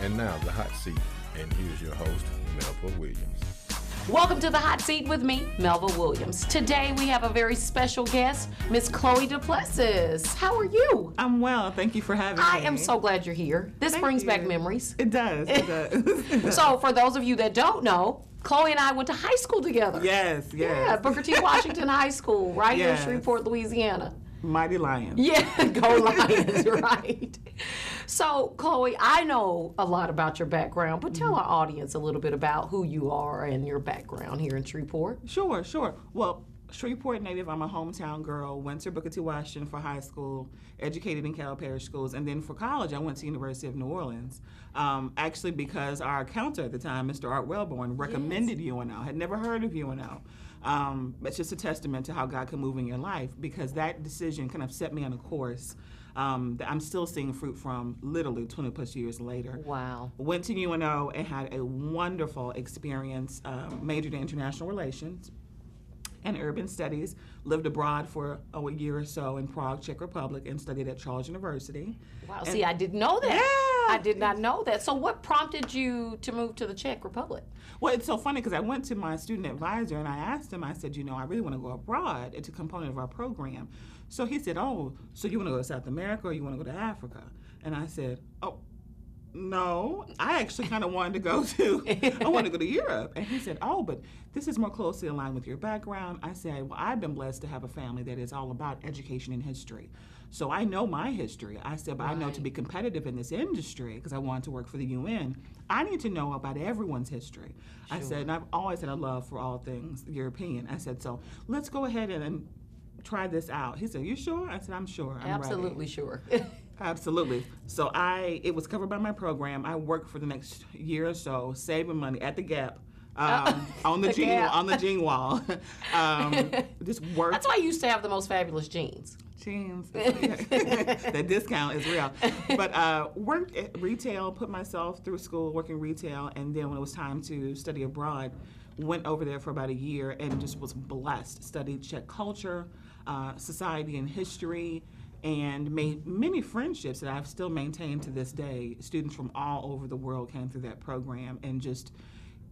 And now the hot seat, and here's your host, Melva Williams. Welcome to the hot seat with me, Melva Williams. Today we have a very special guest, Miss Chloe Duplesis. How are you? I'm well. Thank you for having me. I am so glad you're here. This brings you. back memories. It does. It does. So for those of you that don't know, Chloe and I went to high school together. Yes. Yeah, Booker T. Washington High School, right here in Shreveport, Louisiana. Mighty Lions. Yeah, go Lions, right. So, Chloe, I know a lot about your background, but tell our audience a little bit about who you are and your background here in Shreveport. Sure. Well, Shreveport native, I'm a hometown girl, went to Booker T. Washington for high school, educated in Cal Parish schools, and then for college, I went to University of New Orleans. Actually, because our counselor at the time, Mr. Art Wellborn, recommended UNO. Had never heard of UNO. It's just a testament to how God can move in your life, because that decision kind of set me on a course that I'm still seeing fruit from literally 20 plus years later. Wow. Went to UNO and had a wonderful experience, majored in international relations and urban studies, lived abroad for a year or so in Prague, Czech Republic, and studied at Charles University. Wow, and see, I didn't know that. Yeah. I did not know that. So what prompted you to move to the Czech Republic? Well, it's so funny because I went to my student advisor and I asked him, I said, I really want to go abroad. It's a component of our program. So he said, oh, so you want to go to South America or you want to go to Africa? And I said, oh, no, I actually kind of wanted to go to Europe. And he said, oh, but this is more closely aligned with your background. I said, well, I've been blessed to have a family that is all about education and history. So I know my history. I said, but I know to be competitive in this industry, because I wanted to work for the UN, I need to know about everyone's history. Sure. I said, and I've always had a love for all things European. I said, so let's go ahead and try this out. He said, you sure? I said, I'm sure. I'm absolutely ready. Sure. Absolutely. So it was covered by my program. I worked for the next year or so, saving money at the Gap, on the jean wall. Just worked. That's why you used to have the most fabulous jeans. Jeans. The discount is real. But worked at retail, put myself through school working retail, and then when it was time to study abroad, went over there for about a year and just was blessed. Studied Czech culture, society and history, and made many friendships that I've still maintained to this day. Students from all over the world came through that program, and just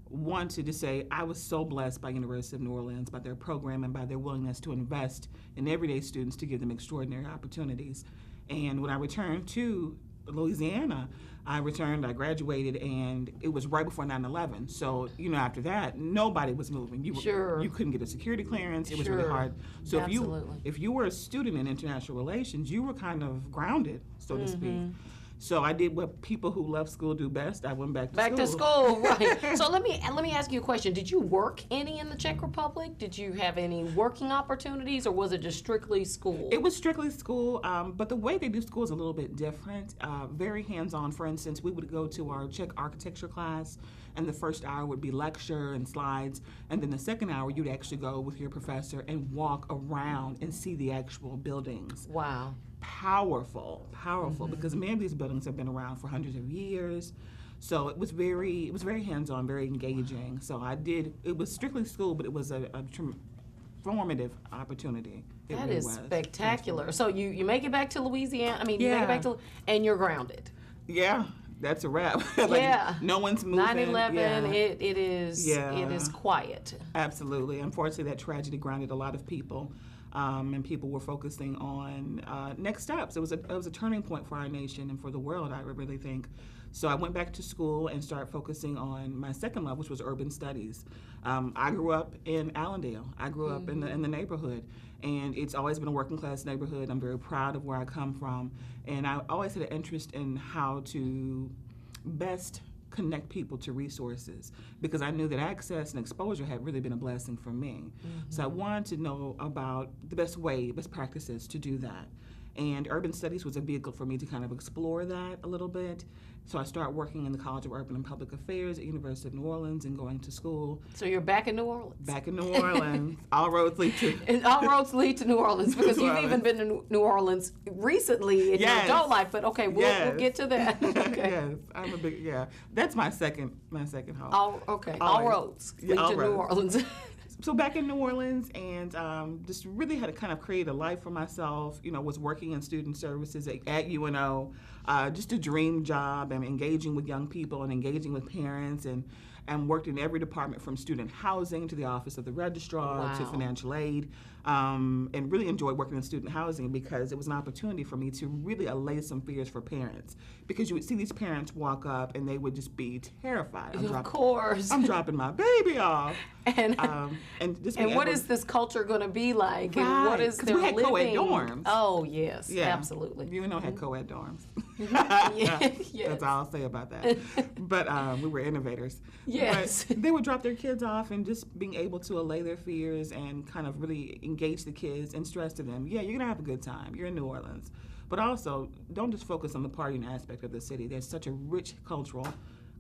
wanted to say I was so blessed by University of New Orleans, by their program and by their willingness to invest in everyday students to give them extraordinary opportunities. And when I returned to Louisiana, I graduated, and it was right before 9/11. So, after that, nobody was moving. You couldn't get a security clearance. It was really hard. So if you were a student in international relations, you were kind of grounded, so to speak. So I did what people who love school do best. I went back to school. Back to school, right. So let me ask you a question. Did you work any in the Czech Republic? Did you have any working opportunities, or was it just strictly school? It was strictly school, but the way they do school is a little bit different. Very hands-on. For instance, we would go to our Czech architecture class, and the first hour would be lecture and slides, and then the second hour you'd actually go with your professor and walk around and see the actual buildings. Wow. Powerful, because many of these buildings have been around for hundreds of years. So it was very hands-on, very engaging. So it was strictly school, but it was a formative opportunity. That is spectacular. So you make it back to Louisiana, you make it back to, and you're grounded. Yeah. That's a wrap. No one's moving. 9/11, it is quiet. Absolutely. Unfortunately, that tragedy grounded a lot of people. And people were focusing on next steps. It was a turning point for our nation and for the world, I really think. So I went back to school and started focusing on my second love, which was urban studies. I grew up in Allendale. I grew up in the neighborhood, and it's always been a working class neighborhood. I'm very proud of where I come from, and I always had an interest in how to best connect people to resources, because I knew that access and exposure had really been a blessing for me. So I wanted to know about the best practices to do that. And urban studies was a vehicle for me to kind of explore that a little bit. So I started working in the College of Urban and Public Affairs at University of New Orleans and going to school. So you're back in New Orleans? Back in New Orleans. All roads lead to... And all roads lead to New Orleans, because you've even been to New Orleans recently in your adult life. But okay, we'll get to that. Okay. Yes, I'm a big, That's my second home. All roads lead to New Orleans. So back in New Orleans, and just really had to kind of create a life for myself. Was working in student services at UNO. just a dream job, and engaging with young people and engaging with parents, and worked in every department from student housing to the office of the registrar to financial aid, and really enjoyed working in student housing because it was an opportunity for me to really allay some fears for parents, because you would see these parents walk up and they would just be terrified. Of course. I'm dropping my baby off. And just and what is this culture going to be like? Right. And what is 'Cause their we had living? co-ed dorms. Oh, yes, Yeah. absolutely. You know, had co-ed dorms. Yes. That's all I'll say about that. But we were innovators. Yes. But they would drop their kids off, and just being able to allay their fears and kind of really engage the kids and stress to them, yeah, you're going to have a good time. You're in New Orleans. But also, don't just focus on the partying aspect of the city. There's such a rich cultural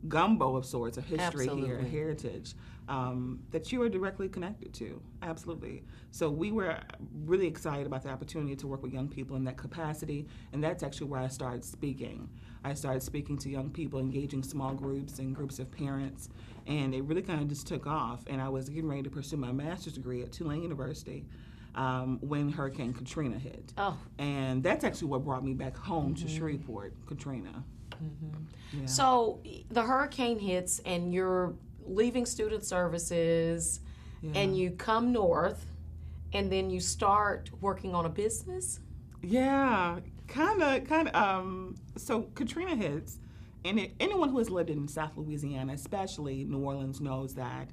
gumbo of sorts, a history here, a heritage, that you are directly connected to. Absolutely. So we were really excited about the opportunity to work with young people in that capacity, and that's actually where I started speaking. I started speaking to young people, engaging small groups and groups of parents, and it really kind of just took off. And I was getting ready to pursue my master's degree at Tulane University when Hurricane Katrina hit. Oh. And that's actually what brought me back home to Shreveport, Katrina. Yeah. So the hurricane hits and you're leaving student services and you come north and then you start working on a business? Yeah, kind of. So Katrina hits, and anyone who has lived in South Louisiana, especially New Orleans, knows that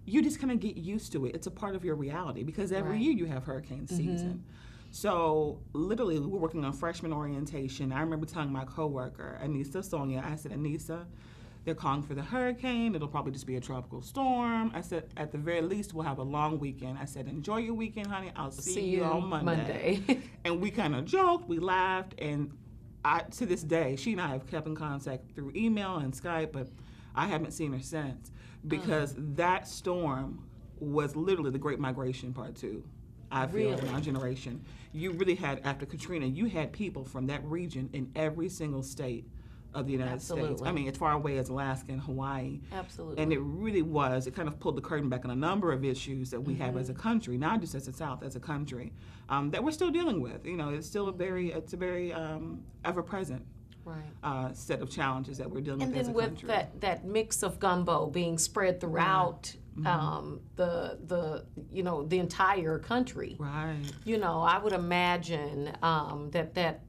you just kind of get used to it. It's a part of your reality because every year you have hurricane season. So literally, we were working on freshman orientation. I remember telling my coworker, Anissa Sonia, I said, Anissa, they're calling for the hurricane. It'll probably just be a tropical storm. I said, at the very least, we'll have a long weekend. I said, enjoy your weekend, honey. I'll see you on Monday. And we kind of joked, we laughed, and to this day, she and I have kept in contact through email and Skype, but I haven't seen her since because that storm was literally the Great Migration Part 2. I feel in our generation. You really had, after Katrina, you had people from that region in every single state of the United States. I mean, as far away as Alaska and Hawaii. Absolutely. And it really was, it kind of pulled the curtain back on a number of issues that we have as a country, not just as the South, as a country, that we're still dealing with. You know, it's still a very ever-present set of challenges that we're dealing with as a country. And then with that mix of gumbo being spread throughout the entire country. Right. You know, I would imagine that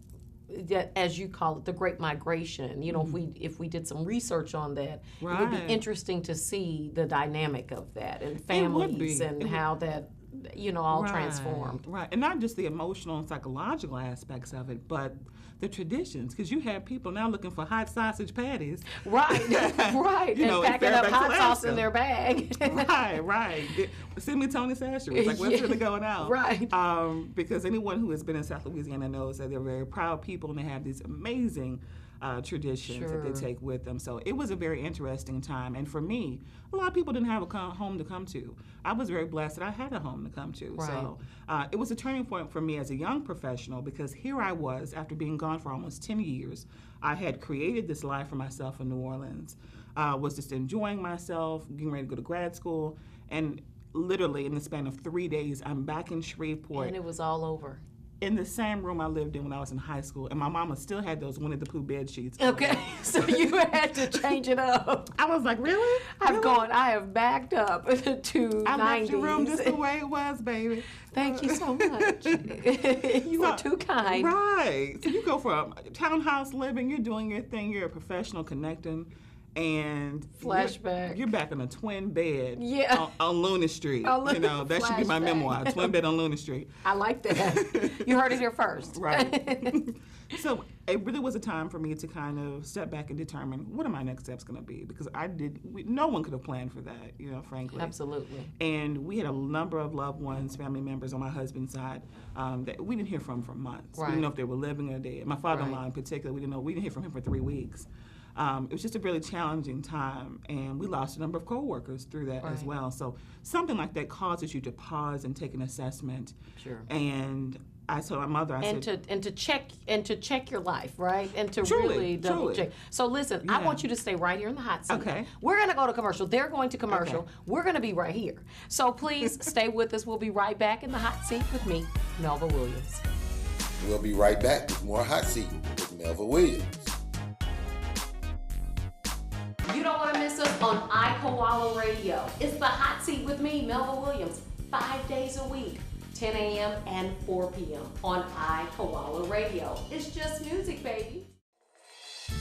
as you call it, the Great Migration. You know, if we did some research on that, it would be interesting to see the dynamic of that and families and how that all transformed. Right, and not just the emotional and psychological aspects of it, but the traditions, because you have people now looking for hot sausage patties. Right, right, and packing up hot sauce in their bag. Right. Send me Tony Sasher. It's like, what's really going on? Right. Because anyone who has been in South Louisiana knows that they're very proud people and they have these amazing traditions that they take with them. So it was a very interesting time. And for me, a lot of people didn't have a home to come to. I was very blessed that I had a home to come to. Right. So it was a turning point for me as a young professional because here I was, after being gone for almost 10 years, I had created this life for myself in New Orleans, was just enjoying myself, getting ready to go to grad school, and literally in the span of 3 days, I'm back in Shreveport. And it was all over. In the same room I lived in when I was in high school, and my mama still had those Winnie the Pooh bed sheets. Okay, so you had to change it up. I was like, really? I have backed up to 90s. I left your room just the way it was, baby. Thank you so much. You are too kind. Right. So you go from townhouse living, you're doing your thing, you're a professional connecting, and flashback. You're back in a twin bed on Luna Street. That should be my memoir, Twin Bed on Luna Street. I like that. You heard it here first. Right. So it really was a time for me to kind of step back and determine what are my next steps going to be, because no one could have planned for that, frankly. Absolutely. And we had a number of loved ones, family members on my husband's side that we didn't hear from for months. Right. We didn't know if they were living or dead. My father-in-law in particular, we didn't hear from him for 3 weeks. It was just a really challenging time, and we lost a number of coworkers through that as well. So something like that causes you to pause and take an assessment. Sure. And I told my mother, I said, to check your life, right? And to truly, really double check. So listen, I want you to stay right here in the hot seat. Okay. We're gonna go to commercial. They're going to commercial. Okay. We're gonna be right here. So please stay with us. We'll be right back in the hot seat with me, Melva Williams. We'll be right back with more Hot Seat with Melva Williams. You don't want to miss us on iKoala Radio. It's the Hot Seat with me, Melva Williams, 5 days a week, 10 a.m. and 4 p.m. on iKoala Radio. It's just music, baby.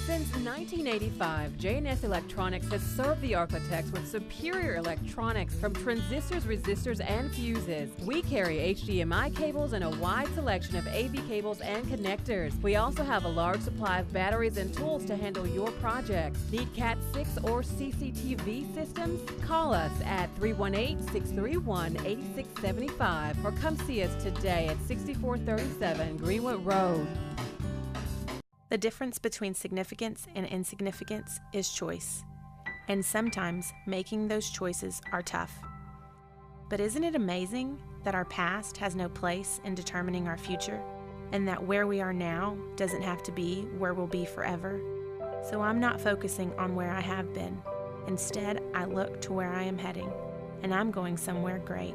Since 1985, J&S Electronics has served the architects with superior electronics from transistors, resistors, and fuses. We carry HDMI cables and a wide selection of AV cables and connectors. We also have a large supply of batteries and tools to handle your projects. Need Cat 6 or CCTV systems? Call us at 318-631-8675 or come see us today at 6437 Greenwood Road. The difference between significance and insignificance is choice, and sometimes making those choices are tough. But isn't it amazing that our past has no place in determining our future, and that where we are now doesn't have to be where we'll be forever? So I'm not focusing on where I have been. Instead, I look to where I am heading, and I'm going somewhere great,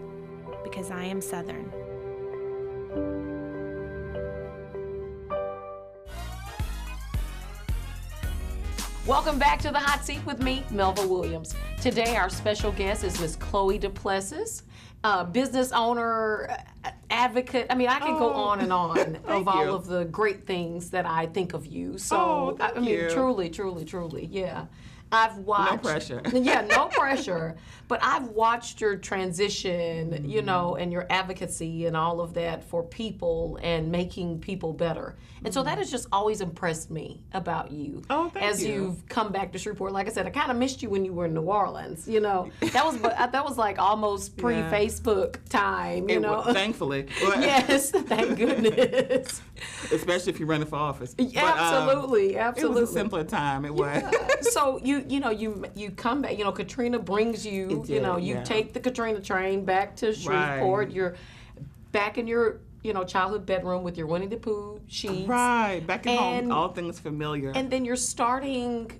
because I am Southern. Welcome back to the Hot Seat with me, Melva Williams. Today, our special guest is Miss Chloe Duplesis, business owner, advocate. I mean, I can go on and on of all of the great things that I think of you. So, I mean, truly, truly, truly, yeah. I've watched. No pressure. Yeah, no pressure. But I've watched your transition, you know, and your advocacy and all of that for people and making people better. And so that has just always impressed me about you. Oh, thank as you. You've come back to Shreveport. Like I said, I kind of missed you when you were in New Orleans. You know, that was like almost pre-Facebook time. You know, thankfully. Yes, thank goodness. Especially if you're running for office. Absolutely, absolutely. It was a simpler time. It was. So you come back. You know, Katrina brings you. You know, you take the Katrina train back to Shreveport. Right. You're back in your childhood bedroom with your Winnie the Pooh sheets. Right, back at home, all things familiar. And then you're starting,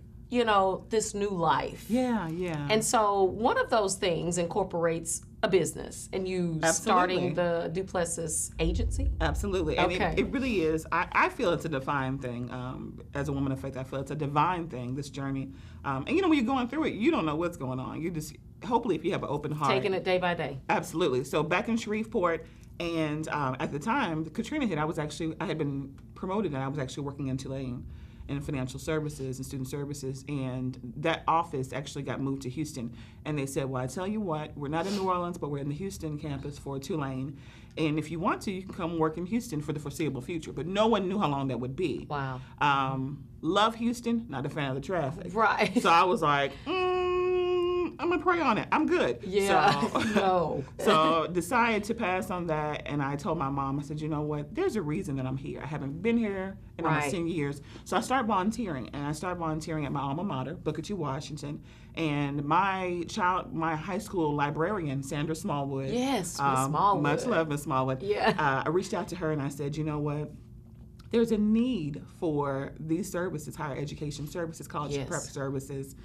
this new life. Yeah, yeah. And so one of those things incorporates a business, and you starting the Duplesis agency? Absolutely. And it really is. I feel it's a divine thing. As a woman of faith, I feel it's a divine thing, this journey. And when you're going through it, you don't know what's going on. You just, hopefully, if you have an open heart. Taking it day by day. Absolutely. So back in Shreveport, and at the time, Katrina hit, I had been promoted, and I was actually working in Tulane in financial services and student services, and that office actually got moved to Houston. And they said, well, I tell you what, we're not in New Orleans, but we're in the Houston campus for Tulane, and if you want to, you can come work in Houston for the foreseeable future. But no one knew how long that would be. Wow. Love Houston, not a fan of the traffic. Right. So I was like, I'm gonna pray on it. I'm good. Yeah. So decided to pass on that, and I told my mom, I said, you know what? There's a reason that I'm here. I haven't been here in almost 10 years. So I started volunteering, and I started volunteering at my alma mater, Booker T. Washington, and my high school librarian, Sandra Smallwood. Yes, Miss Smallwood. Much love, Miss Smallwood. Yeah. I reached out to her and I said, you know what? There's a need for these services, higher education services, college prep services.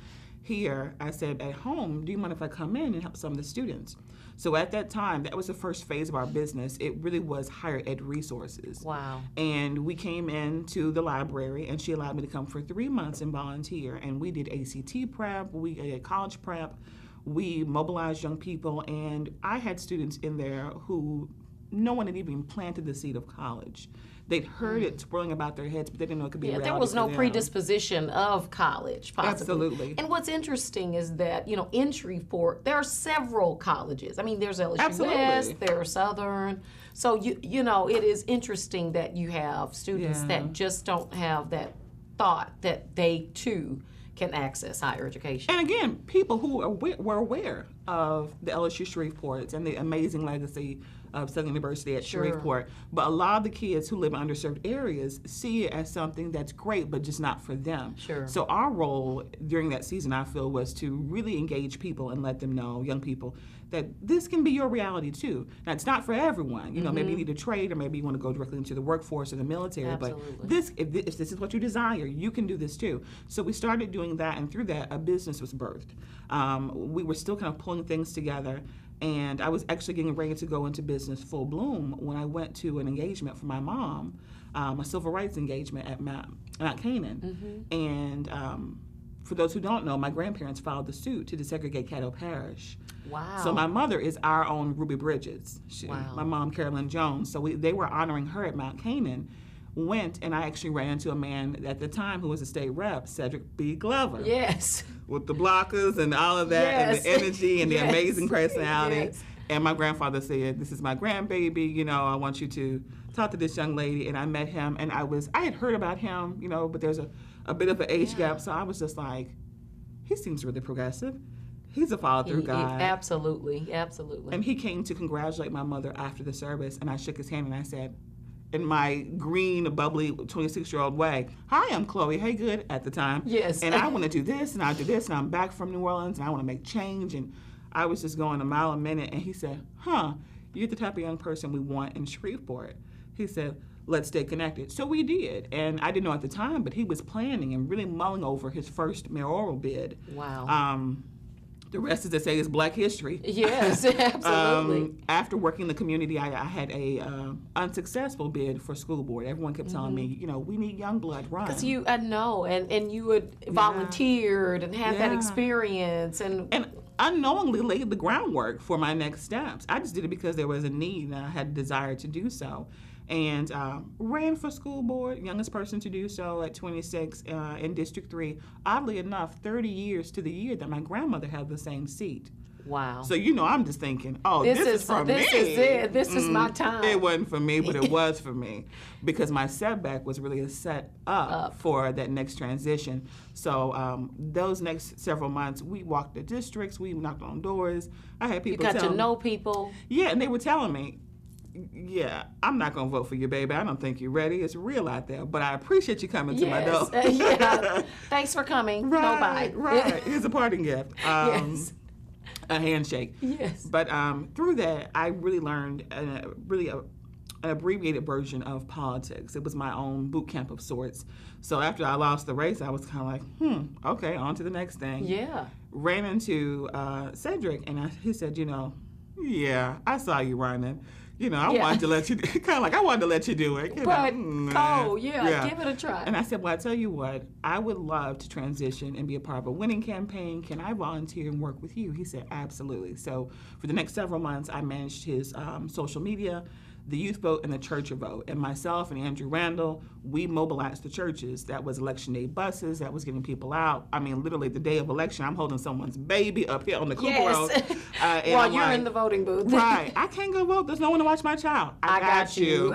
Here, I said, at home, do you mind if I come in and help some of the students? So at that time, that was the first phase of our business. It really was higher ed resources. Wow. And we came into the library, and she allowed me to come for 3 months and volunteer. And we did ACT prep, we did college prep, we mobilized young people, and I had students in there who no one had even planted the seed of college. They'd heard it swirling about their heads, but they didn't know it could be reality. There was no for them. predisposition of college, possibly. Absolutely. And what's interesting is that, in Shreveport, there are several colleges. I mean, there's LSU West, there's Southern. So, it is interesting that you have students that just don't have that thought that they, too, can access higher education. And again, people who were aware of the LSU Shreveports and the amazing legacy of Southern University at Shreveport. But a lot of the kids who live in underserved areas see it as something that's great, but just not for them. Sure. So our role during that season, I feel, was to really engage people and let them know, young people, that this can be your reality too. Now, it's not for everyone. Maybe you need a trade, or maybe you want to go directly into the workforce or the military. Absolutely. But if this is what you desire, you can do this too. So we started doing that, and through that, a business was birthed. We were still kind of pulling things together. And I was actually getting ready to go into business full bloom when I went to an engagement for my mom, a civil rights engagement at Mount Canaan. And for those who don't know, my grandparents filed the suit to desegregate Caddo Parish. Wow. So my mother is our own Ruby Bridges. Wow. My mom, Carolyn Jones. So they were honoring her at Mount Canaan. Went, and I actually ran into a man at the time who was a state rep, Cedric B. Glover. Yes. With the blockers and all of that, Yes. and the energy and the amazing personality. Yes. And my grandfather said, "This is my grandbaby, you know, I want you to talk to this young lady." And I met him, and I had heard about him, you know, but there's a bit of an age gap, so I was just like, he seems really progressive. He's a follow-through guy. Absolutely, absolutely. And he came to congratulate my mother after the service, and I shook his hand and I said, in my green, bubbly 26-year-old way, "Hi, I'm Chloe Haygood," at the time. Yes. And I want to do this, and I do this, and I'm back from New Orleans, and I want to make change. And I was just going a mile a minute, and he said, "You're the type of young person we want in Shreveport." He said, "Let's stay connected." So we did. And I didn't know at the time, but he was planning and really mulling over his first mayoral bid. Wow. The rest, as they say, is Black history. Yes, absolutely. After working in the community, I had a unsuccessful bid for school board. Everyone kept telling me, you know, we need young blood, run. Because I know, and you had volunteered and had that experience. And unknowingly laid the groundwork for my next steps. I just did it because there was a need and I had a desire to do so. And ran for school board, youngest person to do so at 26 in District 3. Oddly enough, 30 years to the year that my grandmother had the same seat. wow. So, you know, I'm just thinking, this is for me. This is it. This is my time. It wasn't for me, but it was for me because my setback was really a set up for that next transition. So those next several months, we walked the districts, we knocked on doors. I had people you got to know people. Yeah, and they were telling me, "Yeah, I'm not going to vote for you, baby. I don't think you're ready. It's real out there. But I appreciate you coming to my door." Yeah. Thanks for coming. Right, No bye. right. Here's a parting gift. Yes. A handshake. Yes. But through that, I really learned an abbreviated version of politics. It was my own boot camp of sorts. So after I lost the race, I was kind of like, okay, on to the next thing. Yeah. Ran into Cedric, and he said, "Yeah, I saw you running. I wanted to let you, I wanted to let you do it. But give it a try." And I said, "Well, I tell you what, I would love to transition and be a part of a winning campaign. Can I volunteer and work with you?" He said, "Absolutely." So for the next several months, I managed his social media, the youth vote, and the church vote. And myself and Andrew Randall, we mobilized the churches. That was election day buses. That was getting people out. I mean, literally the day of election, I'm holding someone's baby up here on the Cooper Road. While you're in the voting booth. Right. I can't go vote. There's no one to watch my child. I got you.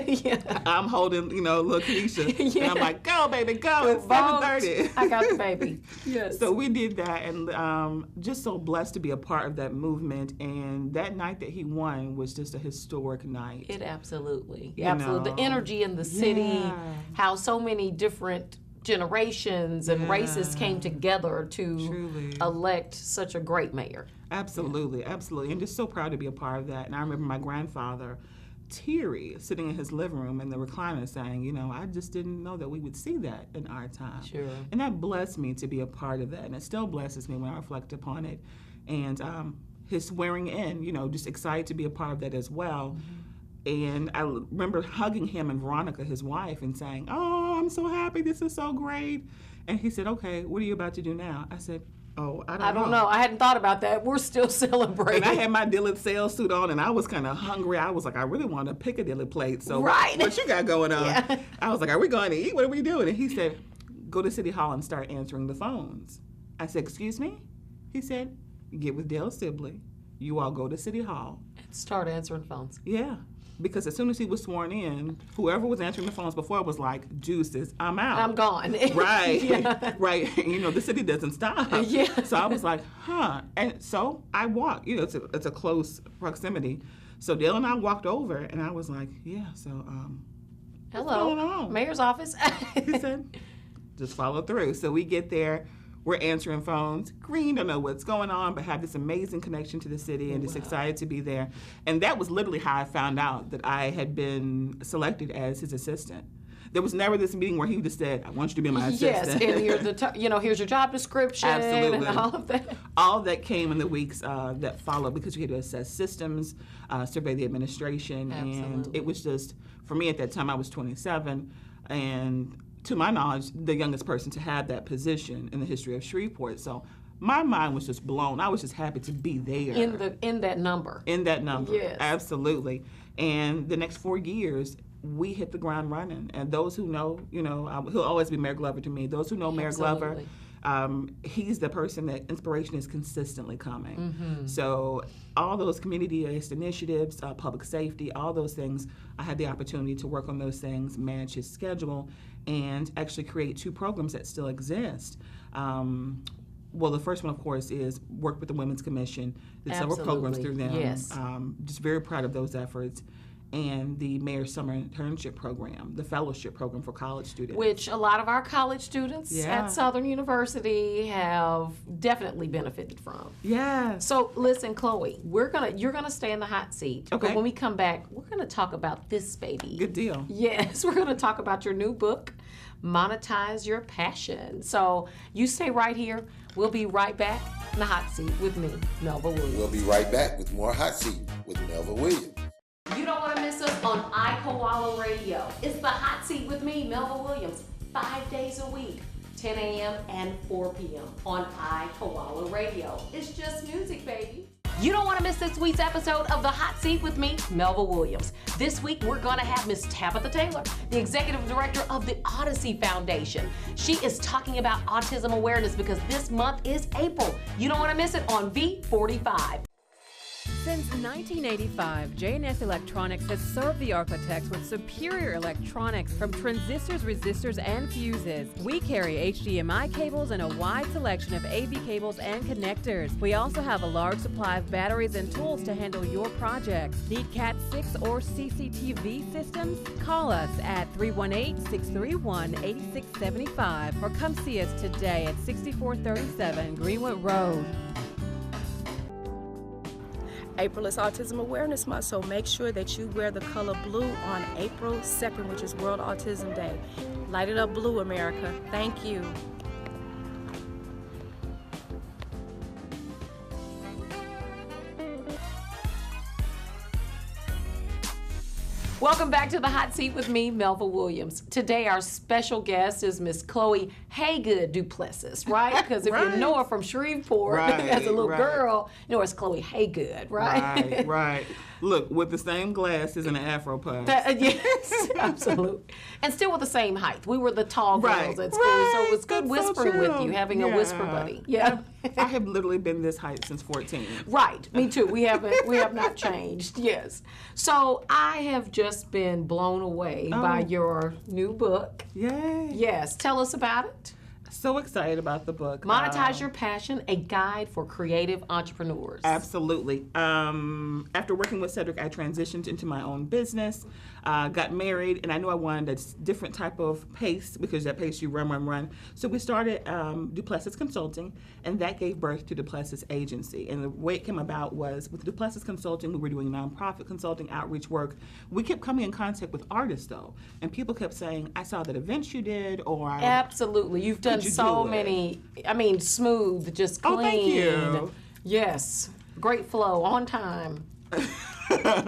Yeah. I'm holding, little Keisha. And I'm like, "Go, baby, go. It's Vote. 7:30. I got the baby. Yes. So we did that, and just so blessed to be a part of that movement. And that night that he won was just a historic night. It absolutely. You Absolutely. know. The energy in the city, Yeah. how so many different generations and races came together to Truly. elect such a great mayor. Absolutely, absolutely. And just so proud to be a part of that. And I remember my grandfather, teary, sitting in his living room in the recliner saying, "I just didn't know that we would see that in our time." Sure. And that blessed me to be a part of that. And it still blesses me when I reflect upon it. And his swearing in, just excited to be a part of that as well. And I remember hugging him and Veronica, his wife, and saying, "Oh, I'm so happy. This is so great." And he said, "Okay, what are you about to do now?" I said, "Oh, I don't know. I hadn't thought about that. We're still celebrating. And I had my Dillard sales suit on, and I was kind of hungry. I was like, I really want a Piccadilly plate. So Right. what you got going on? Yeah. I was like, "Are we going to eat? What are we doing?" And he said, "Go to City Hall and start answering the phones." I said, "Excuse me?" He said, "Get with Dale Sibley. You all go to City Hall." Start answering phones. Yeah. Because as soon as he was sworn in, whoever was answering the phones before was like, "Deuces, I'm out. I'm gone." Right. Yeah. Right. The city doesn't stop. Yeah. So I was like, And so I walked. It's a close proximity. So Dale and I walked over, and I was like, "Yeah, so what's going Hello. on?" Mayor's office. He said, "Just follow through." So we get there. We're answering phones. Green, don't know what's going on, but have this amazing connection to the city and just excited to be there. And that was literally how I found out that I had been selected as his assistant. There was never this meeting where he just said, I want you to be my assistant. Yes, and here's your job description. Absolutely. And all of that. All of that came in the weeks that followed because we had to assess systems, survey the administration. Absolutely. And it was just, for me at that time, I was 27. And to my knowledge, the youngest person to have that position in the history of Shreveport. So my mind was just blown. I was just happy to be there. In that number. In that number. Yes. Absolutely. And the next 4 years, we hit the ground running. And those who know, he'll always be Mayor Glover to me. Those who know Mayor Glover, he's the person that inspiration is consistently coming. Mm-hmm. So all those community-based initiatives, public safety, all those things, I had the opportunity to work on those things, manage his schedule, and actually create 2 programs that still exist. Well, the first one, of course, is work with the Women's Commission. Did several programs through them. Yes. Just very proud of those efforts. And the Mayor's Summer Internship Program, the fellowship program for college students. Which a lot of our college students at Southern University have definitely benefited from. Yeah. So listen, Chloe, you're gonna stay in the hot seat. Okay. But when we come back, we're gonna talk about this baby. Good deal. Yes, we're gonna talk about your new book, Monetize Your Passion. So you stay right here. We'll be right back in the hot seat with me, Melva Williams. We'll be right back with more Hot Seat with Melva Williams. You don't want to miss us on iKoala Radio. It's the hot seat with me, Melva Williams, 5 days a week, 10 a.m. and 4 p.m. on iKoala Radio. It's just music, baby. You don't want to miss this week's episode of The Hot Seat with me, Melva Williams. This week, we're going to have Miss Tabitha Taylor, the Executive Director of the Odyssey Foundation. She is talking about autism awareness because this month is April. You don't want to miss it on V45. Since 1985, J&S Electronics has served the architects with superior electronics from transistors, resistors, and fuses. We carry HDMI cables and a wide selection of AV cables and connectors. We also have a large supply of batteries and tools to handle your projects. Need Cat 6 or CCTV systems? Call us at 318-631-8675 or come see us today at 6437 Greenwood Road. April is Autism Awareness Month, so make sure that you wear the color blue on April 2nd, which is World Autism Day. Light it up blue, America. Thank you. Welcome back to the hot seat with me, Melva Williams. Today, our special guest is Miss Chloe Haygood Duplesis, right? Because if you know her from Shreveport as a little girl, you know her as Chloe Haygood, right? Right. Look, with the same glasses and an afro puff. Yes, absolutely. And still with the same height. We were the tall girls at school, so it was good That's whispering so with true. you, having a whisper buddy. Yeah. I have literally been this height since 14. Right, me too. We have not changed. Yes. So I have just been blown away by your new book. Yay. Yes. Tell us about it. So excited about the book. Monetize Your Passion, a guide for creative entrepreneurs. Absolutely. After working with Cedric, I transitioned into my own business, got married, and I knew I wanted a different type of pace because that pace you run. So we started Duplesis Consulting, and that gave birth to Duplesis Agency. And the way it came about was with Duplesis Consulting, we were doing nonprofit consulting, outreach work. We kept coming in contact with artists, though, and people kept saying, I saw that event you did, or Absolutely. You've done so many, smooth, just clean. Oh, thank you. Yes. Great flow, on time.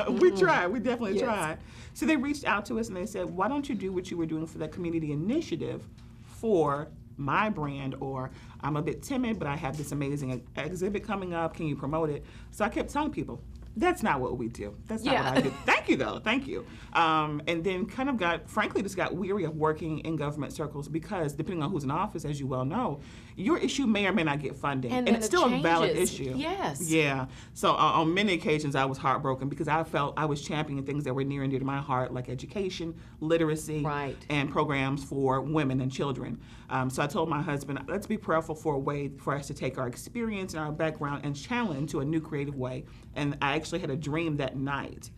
We tried. We definitely tried. So they reached out to us and they said, why don't you do what you were doing for that community initiative for my brand? Or I'm a bit timid, but I have this amazing exhibit coming up. Can you promote it? So I kept telling people, that's not what we do. That's not what I do. Thank you, though. Thank you. And then kind of got weary of working in government circles because depending on who's in office, as you well know, your issue may or may not get funding. And it's still a valid issue. Yes. Yeah. So on many occasions, I was heartbroken because I felt I was championing things that were near and dear to my heart, like education, literacy, and programs for women and children. So I told my husband, let's be prayerful for a way for us to take our experience and our background and channel it into a new creative way. And I actually had a dream that night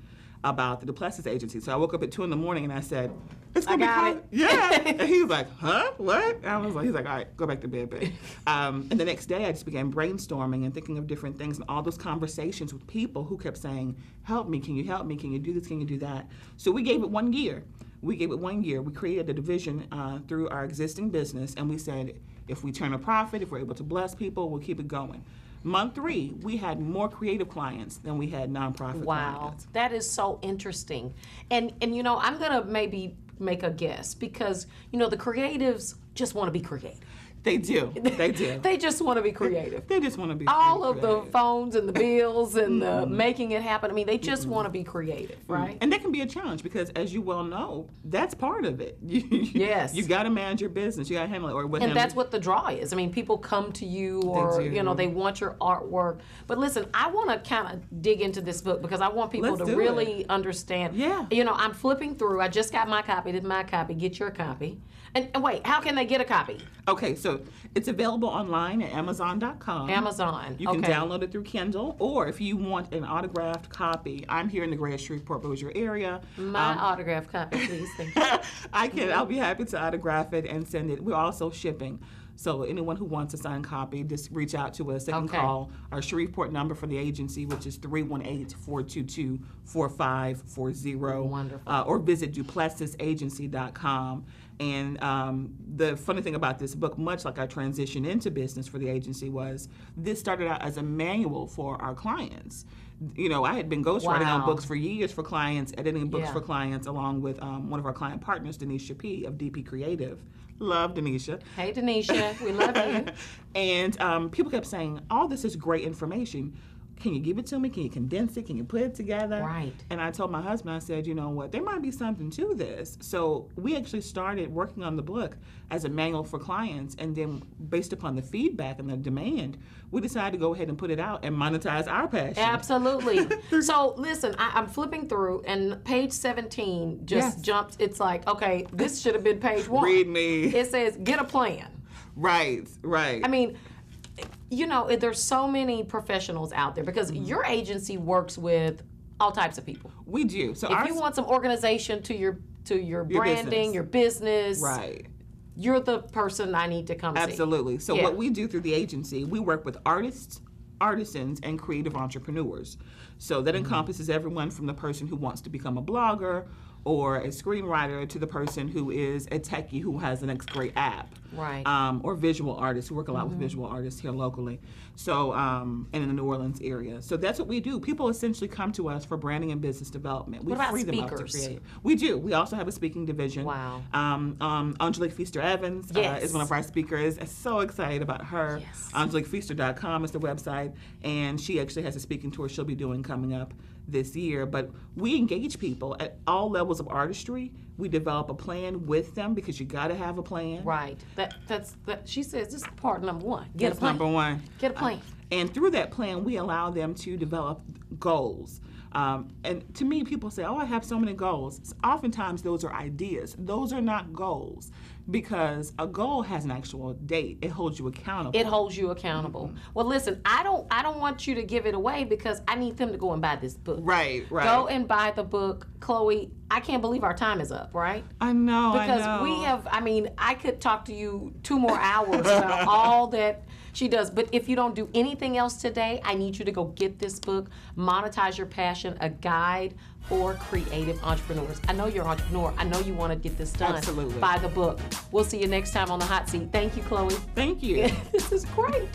about the Duplesis Agency. So I woke up at 2 in the morning and I said, it's going to be called. Yeah. And he was like, huh? What? And he's like, all right, go back to bed, babe. And the next day I just began brainstorming and thinking of different things and all those conversations with people who kept saying, help me, can you help me? Can you do this? Can you do that? So we gave it 1 year. We gave it 1 year. We created a division through our existing business, and we said, if we turn a profit, if we're able to bless people, we'll keep it going. Month 3, we had more creative clients than we had nonprofit clients. That is so interesting. And you know, I'm gonna maybe make a guess because, you know, the creatives just want to be creative. They do. They do. They just want to be creative. They just want to be all of creative. the phones and the bills and the making it happen. I mean, they just want to be creative, right? And that can be a challenge because, as you well know, that's part of it. Yes. You got to manage your business. You got to handle it. And that's what the draw is. I mean, people come to you, or you know, they want your artwork. But listen, I want to kind of dig into this book because I want people to really understand. Yeah. You know, I'm flipping through. I just got my copy. This is my copy. Get your copy. And wait, how can they get a copy? Okay, so it's available online at Amazon.com. Amazon. You can download it through Kindle, or if you want an autographed copy, I'm here in the Greater Shreveport, Bossier area. My autographed copy, please. Thank you. I'll be happy to autograph it and send it. We're also shipping. So anyone who wants a signed copy, just reach out to us. They can call our Shreveport number for the agency, which is 318-422-4540. Wonderful. Or visit duplesisagency.com. And the funny thing about this book, much like our transition into business for the agency, was this started out as a manual for our clients. You know, I had been ghostwriting on books for years for clients, editing books for clients, along with one of our client partners, Denisha P. of DP Creative. Love Denisha. Hey, Denisha, we love you. And people kept saying, all this is great information. Can you give it to me? Can you condense it? Can you put it together? Right. And I told my husband, I said, you know what, there might be something to this. So we actually started working on the book as a manual for clients. And then based upon the feedback and the demand, we decided to go ahead and put it out and monetize our passion. Absolutely. So listen, I'm flipping through and page 17 just jumps. It's like, okay, this should have been page 1. Read me. It says, get a plan. Right. I mean, you know, there's so many professionals out there because your agency works with all types of people. We do. So if you want some organization to your branding, your business, right, you're the person I need to come see. Absolutely. So what we do through the agency, we work with artists, artisans, and creative entrepreneurs. So that encompasses everyone from the person who wants to become a blogger or a screenwriter to the person who is a techie who has the next great app. Right. Or visual artists. We work a lot with visual artists here locally. So, and in the New Orleans area. So that's what we do. People essentially come to us for branding and business development. We free them up to create. We do. We also have a speaking division. Wow. Angelique Feaster-Evans is one of our speakers. I'm so excited about her. Yes. AngeliqueFeaster.com is the website. And she actually has a speaking tour she'll be doing coming up this year. But we engage people at all levels of artistry. We develop a plan with them because you got to have a plan. Right. That's she says this is part number 1. Get a plan. Number 1. Get a plan. And through that plan, we allow them to develop goals. And to me, people say, oh, I have so many goals. Oftentimes, those are ideas. Those are not goals because a goal has an actual date. It holds you accountable. It holds you accountable. Well, listen, I don't want you to give it away because I need them to go and buy this book. Right. Go and buy the book. Chloe, I can't believe our time is up, right? I know, because we have, I mean, I could talk to you 2 more hours about all that she does. But if you don't do anything else today, I need you to go get this book, Monetize Your Passion, a guide for creative entrepreneurs. I know you're an entrepreneur. I know you want to get this done. Absolutely. Buy the book. We'll see you next time on The Hot Seat. Thank you, Chloe. Thank you. This is great.